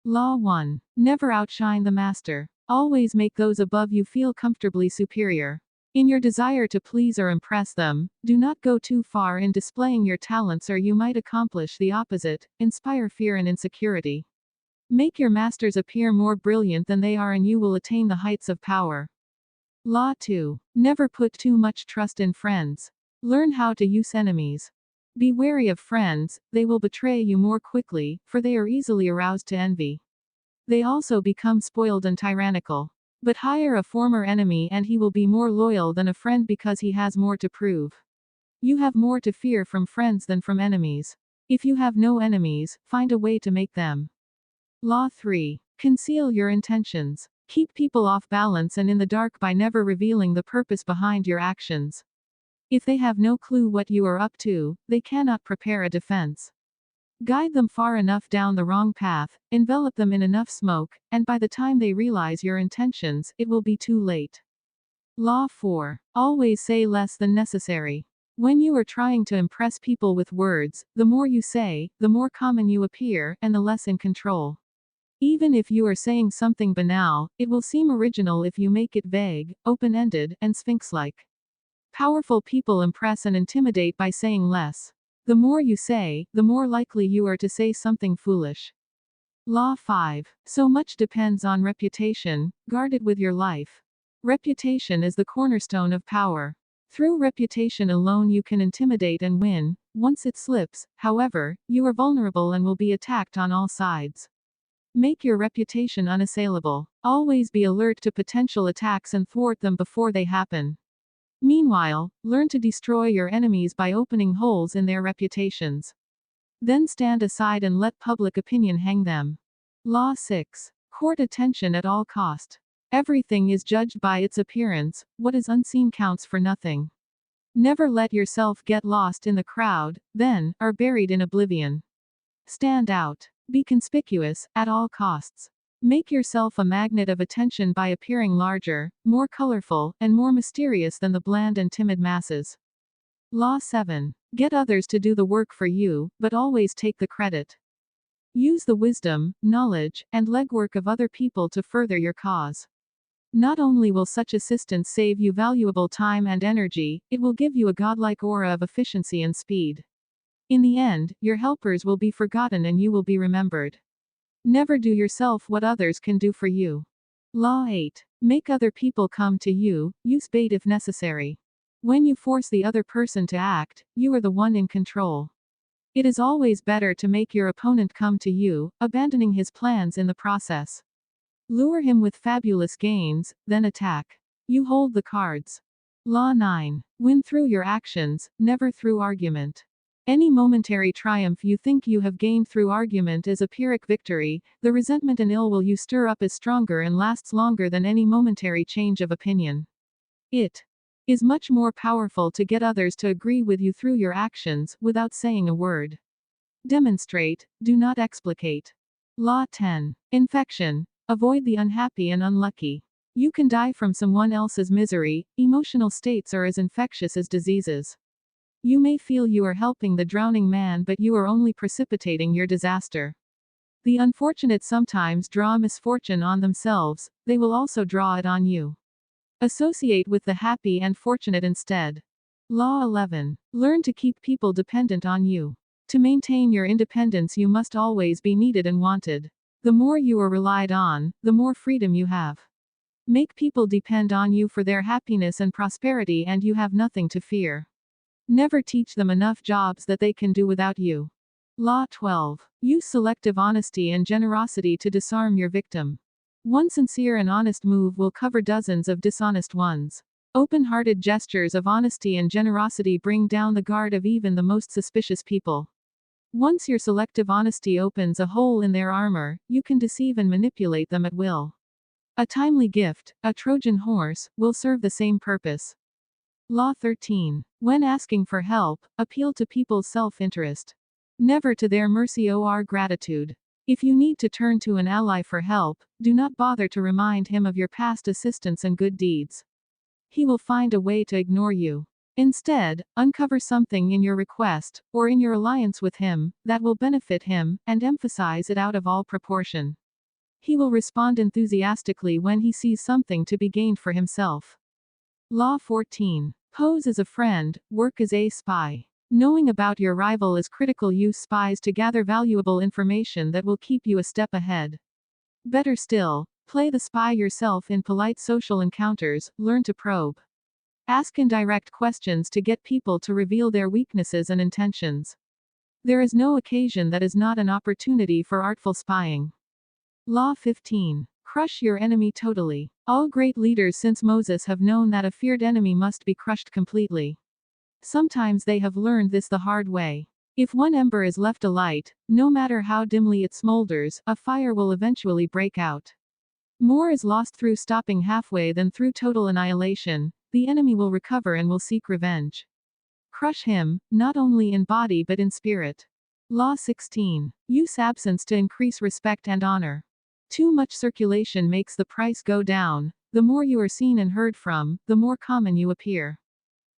Law 1. Never outshine the master. Always make those above you feel comfortably superior. In your desire to please or impress them, do not go too far in displaying your talents, or you might accomplish the opposite, inspire fear and insecurity. Make your masters appear more brilliant than they are and you will attain the heights of power. Law 2. Never put too much trust in friends. Learn how to use enemies. Be wary of friends, they will betray you more quickly, for they are easily aroused to envy. They also become spoiled and tyrannical. But hire a former enemy and he will be more loyal than a friend because he has more to prove. You have more to fear from friends than from enemies. If you have no enemies, find a way to make them. Law 3. Conceal your intentions. Keep people off balance and in the dark by never revealing the purpose behind your actions. If they have no clue what you are up to, they cannot prepare a defense. Guide them far enough down the wrong path, envelop them in enough smoke, and by the time they realize your intentions, it will be too late. Law 4. Always say less than necessary. When you are trying to impress people with words, the more you say, the more common you appear, and the less in control. Even if you are saying something banal, it will seem original if you make it vague, open-ended, and sphinx-like. Powerful people impress and intimidate by saying less. The more you say, the more likely you are to say something foolish. Law 5. So much depends on reputation, guard it with your life. Reputation is the cornerstone of power. Through reputation alone you can intimidate and win. Once it slips, however, you are vulnerable and will be attacked on all sides. Make your reputation unassailable. Always be alert to potential attacks and thwart them before they happen. Meanwhile, learn to destroy your enemies by opening holes in their reputations. Then stand aside and let public opinion hang them. Law 6. Court attention at all cost. Everything is judged by its appearance, what is unseen counts for nothing. Never let yourself get lost in the crowd, then, are buried in oblivion. Stand out. Be conspicuous, at all costs. Make yourself a magnet of attention by appearing larger, more colorful, and more mysterious than the bland and timid masses. Law 7. Get others to do the work for you, but always take the credit. Use the wisdom, knowledge, and legwork of other people to further your cause. Not only will such assistance save you valuable time and energy, it will give you a godlike aura of efficiency and speed. In the end, your helpers will be forgotten and you will be remembered. Never do yourself what others can do for you. Law 8. Make other people come to you, use bait if necessary. When you force the other person to act, you are the one in control. It is always better to make your opponent come to you, abandoning his plans in the process. Lure him with fabulous gains, then attack. You hold the cards. Law 9. Win through your actions, never through argument. Any momentary triumph you think you have gained through argument is a Pyrrhic victory. The resentment and ill will you stir up is stronger and lasts longer than any momentary change of opinion. It is much more powerful to get others to agree with you through your actions, without saying a word. Demonstrate, do not explicate. Law 10. Infection. Avoid the unhappy and unlucky. You can die from someone else's misery. Emotional states are as infectious as diseases. You may feel you are helping the drowning man, but you are only precipitating your disaster. The unfortunate sometimes draw misfortune on themselves, they will also draw it on you. Associate with the happy and fortunate instead. Law 11. Learn to keep people dependent on you. To maintain your independence you must always be needed and wanted. The more you are relied on, the more freedom you have. Make people depend on you for their happiness and prosperity and you have nothing to fear. Never teach them enough jobs that they can do without you. Law 12. Use selective honesty and generosity to disarm your victim. One sincere and honest move will cover dozens of dishonest ones. Open-hearted gestures of honesty and generosity bring down the guard of even the most suspicious people. Once your selective honesty opens a hole in their armor, you can deceive and manipulate them at will. A timely gift, a Trojan horse, will serve the same purpose. Law 13. When asking for help, appeal to people's self-interest. Never to their mercy or gratitude. If you need to turn to an ally for help, do not bother to remind him of your past assistance and good deeds. He will find a way to ignore you. Instead, uncover something in your request, or in your alliance with him, that will benefit him, and emphasize it out of all proportion. He will respond enthusiastically when he sees something to be gained for himself. Law 14. Pose as a friend, work as a spy. Knowing about your rival is critical. Use spies to gather valuable information that will keep you a step ahead. Better still, play the spy yourself in polite social encounters, learn to probe. Ask indirect questions to get people to reveal their weaknesses and intentions. There is no occasion that is not an opportunity for artful spying. Law 15. Crush your enemy totally. All great leaders since Moses have known that a feared enemy must be crushed completely. Sometimes they have learned this the hard way. If one ember is left alight, no matter how dimly it smolders, a fire will eventually break out. More is lost through stopping halfway than through total annihilation. The enemy will recover and will seek revenge. Crush him, not only in body but in spirit. Law 16. Use absence to increase respect and honor. Too much circulation makes the price go down. The more you are seen and heard from, the more common you appear.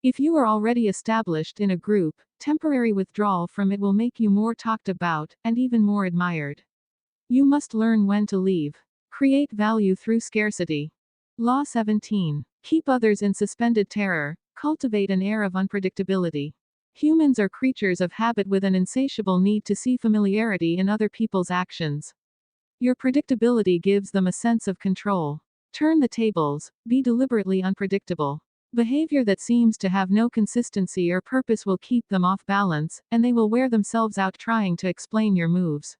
If you are already established in a group, temporary withdrawal from it will make you more talked about, and even more admired. You must learn when to leave. Create value through scarcity. Law 17. Keep others in suspended terror. Cultivate an air of unpredictability. Humans are creatures of habit with an insatiable need to see familiarity in other people's actions. Your predictability gives them a sense of control. Turn the tables, be deliberately unpredictable. Behavior that seems to have no consistency or purpose will keep them off balance, and they will wear themselves out trying to explain your moves.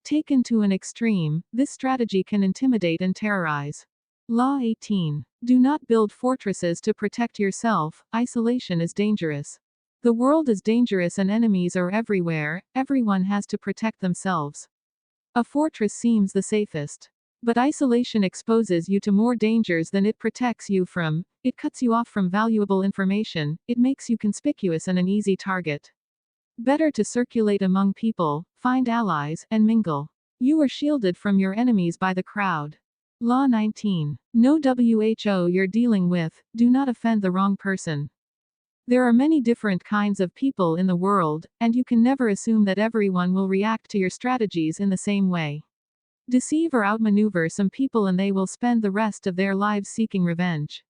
Taken to an extreme, this strategy can intimidate and terrorize. Law 18. Do not build fortresses to protect yourself. Isolation is dangerous. The world is dangerous and enemies are everywhere. Everyone has to protect themselves. A fortress seems the safest. But isolation exposes you to more dangers than it protects you from. It cuts you off from valuable information. It makes you conspicuous and an easy target. Better to circulate among people, find allies, and mingle. You are shielded from your enemies by the crowd. Law 19. Know who you're dealing with. Do not offend the wrong person. There are many different kinds of people in the world, and you can never assume that everyone will react to your strategies in the same way. Deceive or outmaneuver some people and they will spend the rest of their lives seeking revenge.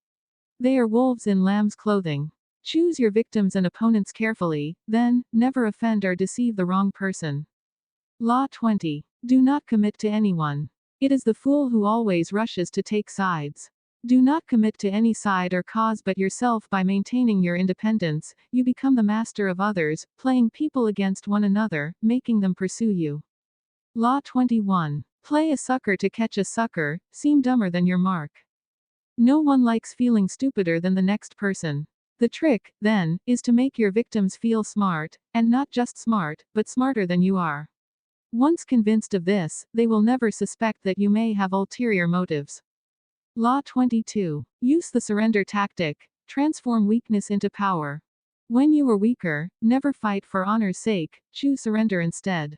They are wolves in lamb's clothing. Choose your victims and opponents carefully, then, never offend or deceive the wrong person. Law 20. Do not commit to anyone. It is the fool who always rushes to take sides. Do not commit to any side or cause but yourself. By maintaining your independence, you become the master of others, playing people against one another, making them pursue you. Law 21. Play a sucker to catch a sucker, seem dumber than your mark. No one likes feeling stupider than the next person. The trick, then, is to make your victims feel smart, and not just smart, but smarter than you are. Once convinced of this, they will never suspect that you may have ulterior motives. Law 22. Use the surrender tactic. Transform weakness into power. When you are weaker, never fight for honor's sake, choose surrender instead.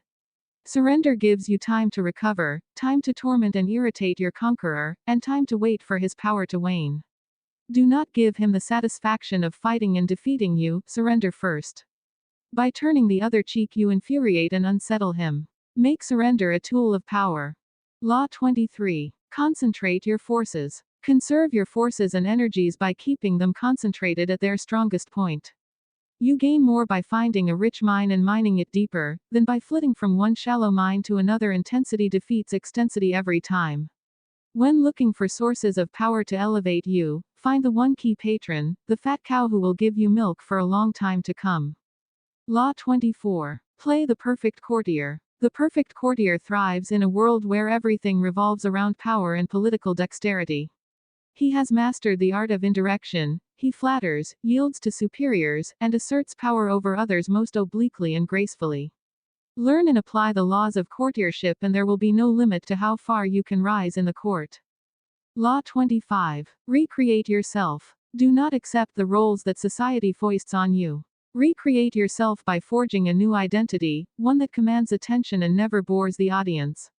Surrender gives you time to recover, time to torment and irritate your conqueror, and time to wait for his power to wane. Do not give him the satisfaction of fighting and defeating you, surrender first. By turning the other cheek you infuriate and unsettle him. Make surrender a tool of power. Law 23. Concentrate your forces. Conserve your forces and energies by keeping them concentrated at their strongest point. You gain more by finding a rich mine and mining it deeper, than by flitting from one shallow mine to another. Intensity defeats extensity every time. When looking for sources of power to elevate you, find the one key patron, the fat cow who will give you milk for a long time to come. Law 24. Play the perfect courtier. The perfect courtier thrives in a world where everything revolves around power and political dexterity. He has mastered the art of indirection. He flatters, yields to superiors, and asserts power over others most obliquely and gracefully. Learn and apply the laws of courtiership and there will be no limit to how far you can rise in the court. Law 25. Recreate yourself. Do not accept the roles that society foists on you. Recreate yourself by forging a new identity, one that commands attention and never bores the audience.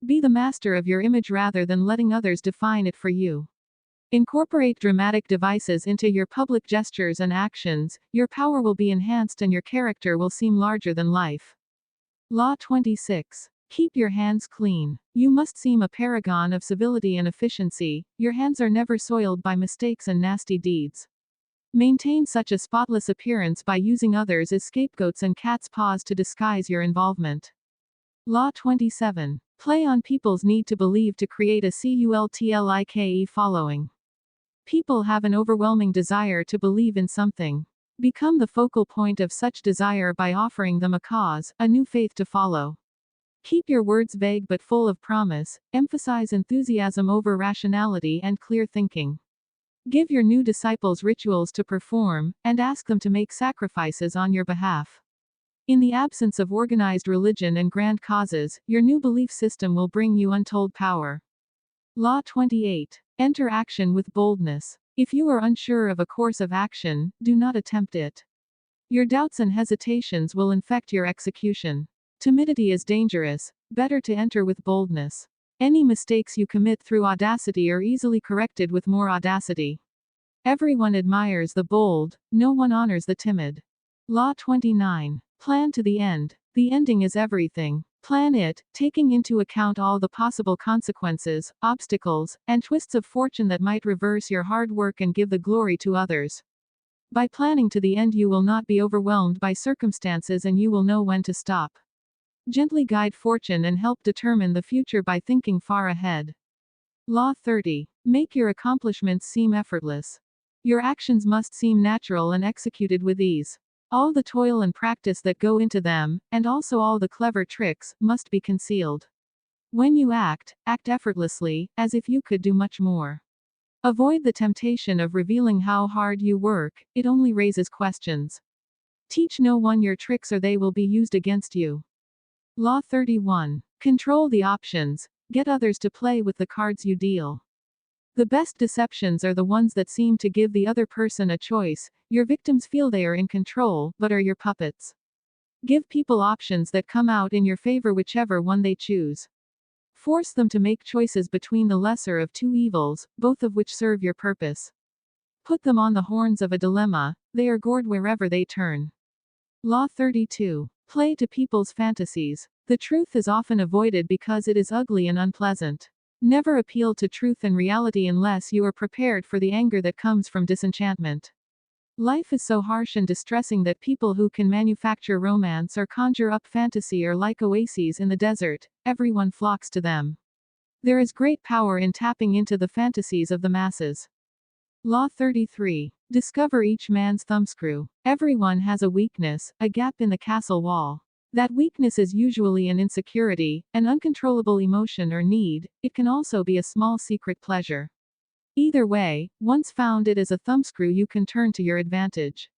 Be the master of your image rather than letting others define it for you. Incorporate dramatic devices into your public gestures and actions. Your power will be enhanced and your character will seem larger than life. Law 26. Keep your hands clean. You must seem a paragon of civility and efficiency. Your hands are never soiled by mistakes and nasty deeds. Maintain such a spotless appearance by using others as scapegoats and cat's paws to disguise your involvement. Law 27. Play on people's need to believe to create a cultlike following. People have an overwhelming desire to believe in something. Become the focal point of such desire by offering them a cause, a new faith to follow. Keep your words vague but full of promise. Emphasize enthusiasm over rationality and clear thinking. Give your new disciples rituals to perform, and ask them to make sacrifices on your behalf. In the absence of organized religion and grand causes, your new belief system will bring you untold power. Law 28. Enter action with boldness. If you are unsure of a course of action, do not attempt it. Your doubts and hesitations will infect your execution. Timidity is dangerous, better to enter with boldness. Any mistakes you commit through audacity are easily corrected with more audacity. Everyone admires the bold, no one honors the timid. Law 29. Plan to the end. The ending is everything. Plan it, taking into account all the possible consequences, obstacles, and twists of fortune that might reverse your hard work and give the glory to others. By planning to the end, you will not be overwhelmed by circumstances and you will know when to stop. Gently guide fortune and help determine the future by thinking far ahead. Law 30. Make your accomplishments seem effortless. Your actions must seem natural and executed with ease. All the toil and practice that go into them, and also all the clever tricks, must be concealed. When you act, act effortlessly, as if you could do much more. Avoid the temptation of revealing how hard you work, it only raises questions. Teach no one your tricks or they will be used against you. Law 31. Control the options, get others to play with the cards you deal. The best deceptions are the ones that seem to give the other person a choice. Your victims feel they are in control, but are your puppets. Give people options that come out in your favor, whichever one they choose. Force them to make choices between the lesser of two evils, both of which serve your purpose. Put them on the horns of a dilemma, they are gored wherever they turn. Law 32. Play to people's fantasies. The truth is often avoided because it is ugly and unpleasant. Never appeal to truth and reality unless you are prepared for the anger that comes from disenchantment. Life is so harsh and distressing that people who can manufacture romance or conjure up fantasy are like oases in the desert, everyone flocks to them. There is great power in tapping into the fantasies of the masses. Law 33. Discover each man's thumbscrew. Everyone has a weakness, a gap in the castle wall. That weakness is usually an insecurity, an uncontrollable emotion or need. It can also be a small secret pleasure. Either way, once found, it is a thumbscrew you can turn to your advantage.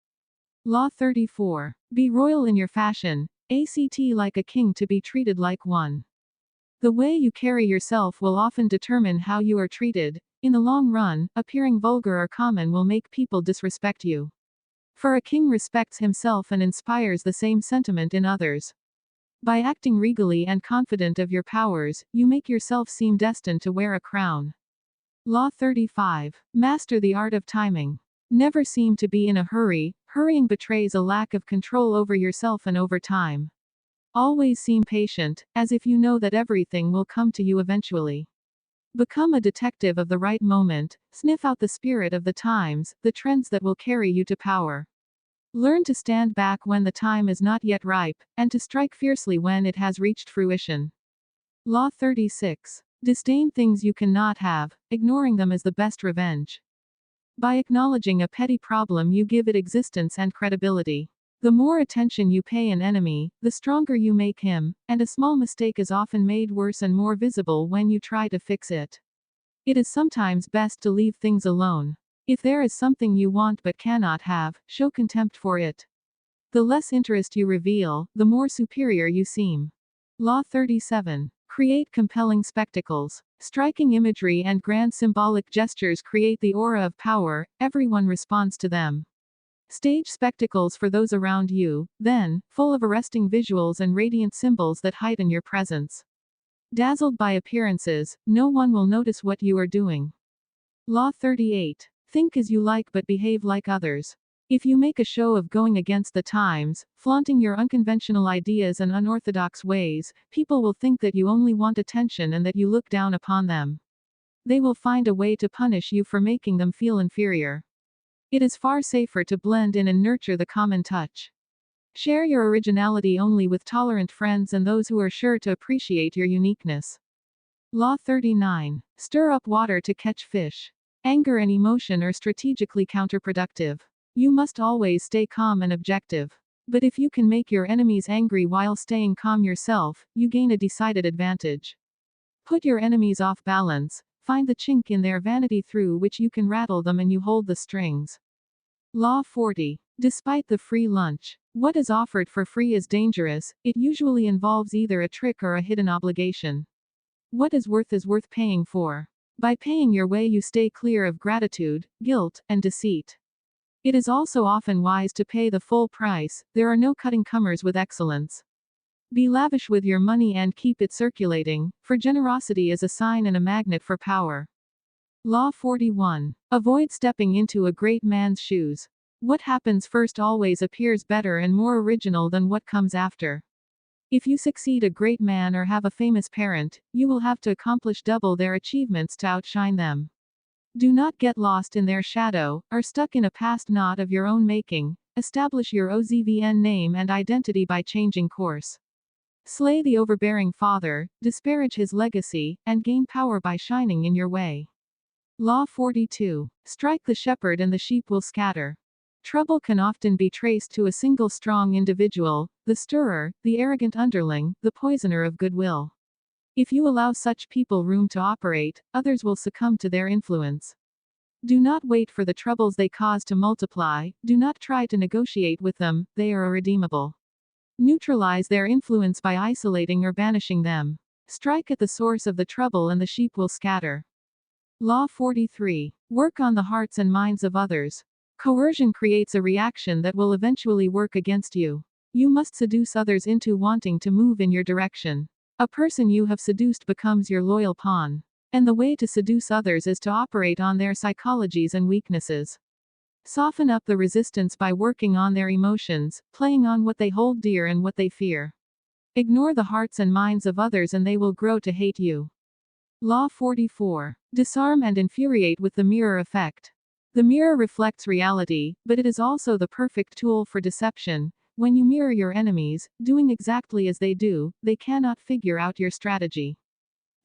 Law 34. Be royal in your fashion, act like a king to be treated like one. The way you carry yourself will often determine how you are treated. In the long run, appearing vulgar or common will make people disrespect you. For a king respects himself and inspires the same sentiment in others. By acting regally and confident of your powers, you make yourself seem destined to wear a crown. Law 35. Master the art of timing. Never seem to be in a hurry. Hurrying betrays a lack of control over yourself and over time. Always seem patient, as if you know that everything will come to you eventually. Become a detective of the right moment, sniff out the spirit of the times, the trends that will carry you to power. Learn to stand back when the time is not yet ripe, and to strike fiercely when it has reached fruition. Law 36. Disdain things you cannot have, ignoring them is the best revenge. By acknowledging a petty problem, you give it existence and credibility. The more attention you pay an enemy, the stronger you make him, and a small mistake is often made worse and more visible when you try to fix it. It is sometimes best to leave things alone. If there is something you want but cannot have, show contempt for it. The less interest you reveal, the more superior you seem. Law 37. Create compelling spectacles. Striking imagery and grand symbolic gestures create the aura of power, everyone responds to them. Stage spectacles for those around you, then, full of arresting visuals and radiant symbols that heighten your presence. Dazzled by appearances, no one will notice what you are doing. Law 38. Think as you like but behave like others. If you make a show of going against the times, flaunting your unconventional ideas and unorthodox ways, people will think that you only want attention and that you look down upon them. They will find a way to punish you for making them feel inferior. It is far safer to blend in and nurture the common touch. Share your originality only with tolerant friends and those who are sure to appreciate your uniqueness. Law 39. Stir up water to catch fish. Anger and emotion are strategically counterproductive. You must always stay calm and objective. But if you can make your enemies angry while staying calm yourself, you gain a decided advantage. Put your enemies off balance, find the chink in their vanity through which you can rattle them, and you hold the strings. Law 40. Despite the free lunch, what is offered for free is dangerous. It usually involves either a trick or a hidden obligation. What is worth paying for. By paying your way, you stay clear of gratitude, guilt, and deceit. It is also often wise to pay the full price. There are no cutting comers with excellence. Be lavish with your money and keep it circulating, for generosity is a sign and a magnet for power. Law 41. Avoid stepping into a great man's shoes. What happens first always appears better and more original than what comes after. If you succeed a great man or have a famous parent, you will have to accomplish double their achievements to outshine them. Do not get lost in their shadow, or stuck in a past not of your own making. Establish your OZVN name and identity by changing course. Slay the overbearing father, disparage his legacy, and gain power by shining in your way. Law 42. Strike the shepherd and the sheep will scatter. Trouble can often be traced to a single strong individual, the stirrer, the arrogant underling, the poisoner of goodwill. If you allow such people room to operate, others will succumb to their influence. Do not wait for the troubles they cause to multiply. Do not try to negotiate with them, they are irredeemable. Neutralize their influence by isolating or banishing them. Strike at the source of the trouble and the sheep will scatter. Law 43. Work on the hearts and minds of others. Coercion creates a reaction that will eventually work against you. You must seduce others into wanting to move in your direction. A person you have seduced becomes your loyal pawn. And the way to seduce others is to operate on their psychologies and weaknesses. Soften up the resistance by working on their emotions, playing on what they hold dear and what they fear. Ignore the hearts and minds of others and they will grow to hate you. Law 44. Disarm and infuriate with the mirror effect. The mirror reflects reality, but it is also the perfect tool for deception. When you mirror your enemies, doing exactly as they do, they cannot figure out your strategy.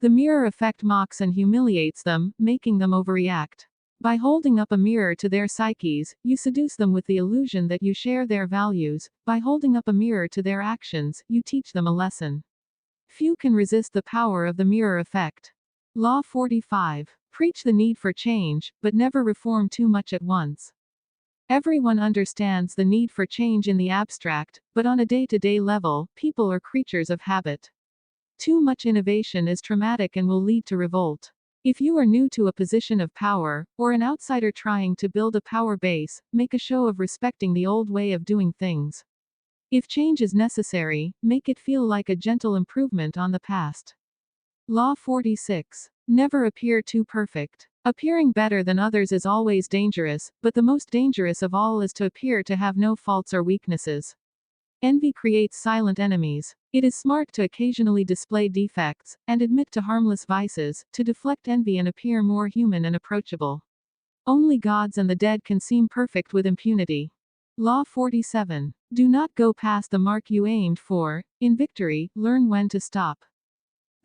The mirror effect mocks and humiliates them, making them overreact. By holding up a mirror to their psyches, you seduce them with the illusion that you share their values. By holding up a mirror to their actions, you teach them a lesson. Few can resist the power of the mirror effect. Law 45. Preach the need for change, but never reform too much at once. Everyone understands the need for change in the abstract, but on a day-to-day level, people are creatures of habit. Too much innovation is traumatic and will lead to revolt. If you are new to a position of power, or an outsider trying to build a power base, make a show of respecting the old way of doing things. If change is necessary, make it feel like a gentle improvement on the past. Law 46. Never appear too perfect. Appearing better than others is always dangerous, but the most dangerous of all is to appear to have no faults or weaknesses. Envy creates silent enemies. It is smart to occasionally display defects, and admit to harmless vices, to deflect envy and appear more human and approachable. Only gods and the dead can seem perfect with impunity. Law 47. Do not go past the mark you aimed for. In victory, learn when to stop.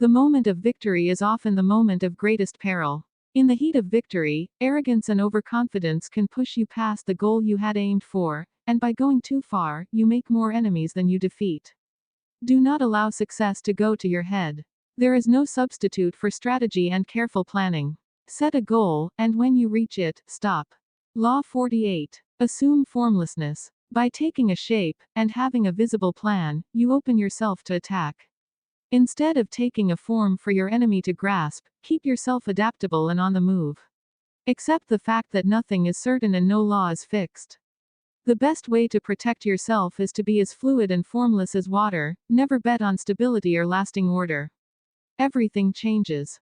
The moment of victory is often the moment of greatest peril. In the heat of victory, arrogance and overconfidence can push you past the goal you had aimed for, and by going too far, you make more enemies than you defeat. Do not allow success to go to your head. There is no substitute for strategy and careful planning. Set a goal, and when you reach it, stop. Law 48. Assume formlessness. By taking a shape, and having a visible plan, you open yourself to attack. Instead of taking a form for your enemy to grasp, keep yourself adaptable and on the move. Accept the fact that nothing is certain and no law is fixed. The best way to protect yourself is to be as fluid and formless as water. Never bet on stability or lasting order. Everything changes.